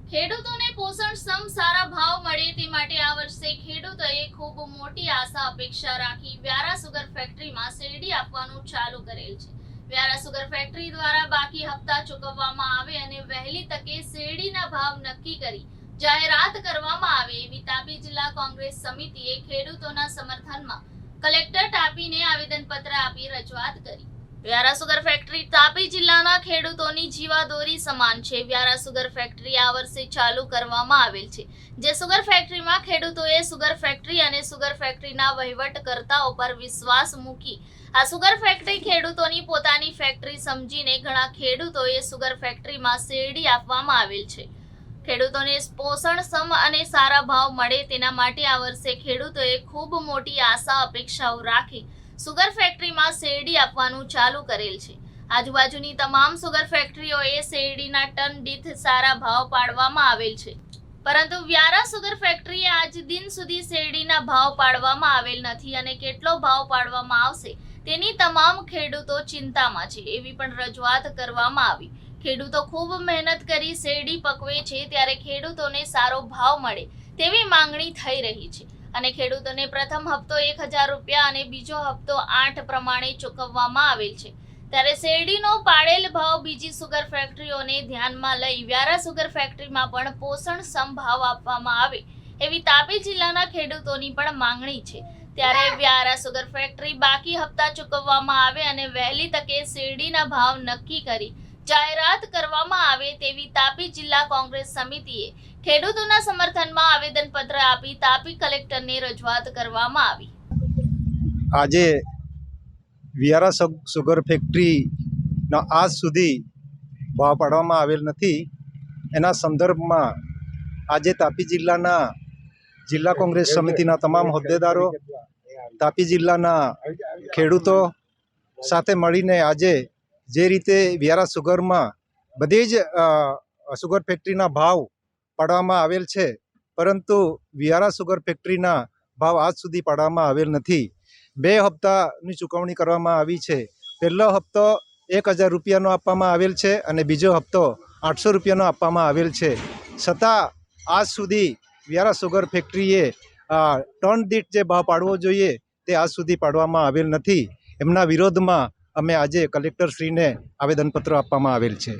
ખેડૂતોને પોષણક્ષમ સારા ભાવ મળે તે માટે આ વર્ષે ખેડૂતોએ ખૂબ મોટી આશા અપેક્ષા રાખી વ્યારા સુગર ફેક્ટરીમાં શેરડી આપવાનું ચાલુ કરેલ છે। વ્યારા સુગર ફેક્ટરી દ્વારા બાકી હપ્તા ચૂકવવામાં આવે અને વહેલી તકે શેરડીના ભાવ નક્કી કરી જાહેરાત કરવામાં આવે એવી તાપી જિલ્લા કોંગ્રેસ સમિતિએ ખેડૂતોના સમર્થનમાં કલેક્ટર તાપીને આવેદનપત્ર આપી રજૂઆત કરી। વ્યારા સુગર ફેક્ટરી તાપી જિલ્લાના ખેડૂતોની જીવાદોરી સમાન છે। વ્યારા સુગર ફેક્ટરી આ વર્ષે ચાલુ કરવામાં આવેલ છે, જે સુગર ફેક્ટરીમાં ખેડૂતોએ સુગર ફેક્ટરી અને સુગર ફેક્ટરીના વહીવટકર્તાઓ પર વિશ્વાસ મૂકી આ સુગર ફેક્ટરી ખેડૂતોની પોતાની ફેક્ટરી સમજીને ઘણા ખેડૂતોએ સુગર ફેક્ટરીમાં શેરડી આપવામાં આવેલ છે। ખેડૂતોને પોષણક્ષમ અને સારા ભાવ મળે તેના માટે આ વર્ષે ખેડૂતોએ ખૂબ મોટી આશા અપેક્ષાઓ રાખી સુગર ફેક્ટરીમાં શેરડી આપવાનું ચાલુ કરેલ છે। આજુબાજુની તમામ સુગર ફેક્ટરીઓએ શેરડીના ટન દીઠ સારા ભાવ પાડવામાં આવેલ છે, પરંતુ વ્યારા સુગર ફેક્ટરીએ આજ દિન સુધી શેરડીના ભાવ પાડવામાં આવેલ નથી અને કેટલો ભાવ પાડવામાં આવશે તેની તમામ ખેડૂતો ચિંતામાં છે એવી પણ રજૂઆત કરવામાં આવી। ખેડૂતો ખૂબ મહેનત કરી શેરડી પકવે છે ત્યારે ખેડૂતોને સારો ભાવ મળે તેવી માંગણી થઈ રહી છે અને ખેડૂતોને પ્રથમ હપ્તો 1000 રૂપિયા અને બીજો હપ્તો 8 પ્રમાણે ચૂકવવામાં આવેલ છે, ત્યારે શેરડીનો પાડેલ ભાવ બીજી સુગર ફેક્ટરીઓને ધ્યાનમાં લઈ વ્યારા સુગર ફેક્ટરીમાં પણ પોષણક્ષમ ભાવ આપવામાં આવે એવી તાપી જિલ્લાના ખેડૂતોની પણ માંગણી છે। ત્યારે વ્યારા સુગર ફેક્ટરી બાકી હપ્તા ચૂકવવામાં આવે અને વહેલી તકે શેરડીના ભાવ નક્કી કરી જાહેરાત કરવામાં આવે તેવી તાપી જિલ્લા કોંગ્રેસ સમિતિએ ખેડૂતોના સમર્થનમાં આવેદનપત્ર આપી તાપી કલેક્ટરને રજૂઆત કરવામાં આવી। આજે વ્યારા સુગર ફેક્ટરીનો આજ સુધી ભાવ પાડવામાં આવેલ નથી, એના સંદર્ભમાં આજે તાપી જિલ્લાના જિલ્લા કોંગ્રેસ સમિતિના તમામ હોદ્દેદારો, તાપી જિલ્લાના ખેડૂતો સાથે મળીને આજે જે રીતે વ્યારા સુગરમાં બધી જ સુગર ફેક્ટરીના ભાવ પાડવામાં આવેલ છે, પરંતુ વ્યારા સુગર ફેક્ટરીના ભાવ આજ સુધી પાડવામાં આવેલ નથી। 2 હપ્તાની ચૂકવણી કરવામાં આવી છે। પહેલો હપ્તો 1000 રૂપિયાનો આપવામાં આવેલ છે અને બીજો હપ્તો 800 રૂપિયાનો આપવામાં આવેલ છે, છતાં આજ સુધી વ્યારા સુગર ફેક્ટરીએ ટન દીઠ જે ભાવ પાડવો જોઈએ તે આજ સુધી પાડવામાં આવેલ નથી। એમના વિરોધમાં અમે આજે કલેક્ટરશ્રીને આવેદનપત્ર આપવામાં આવેલ છે।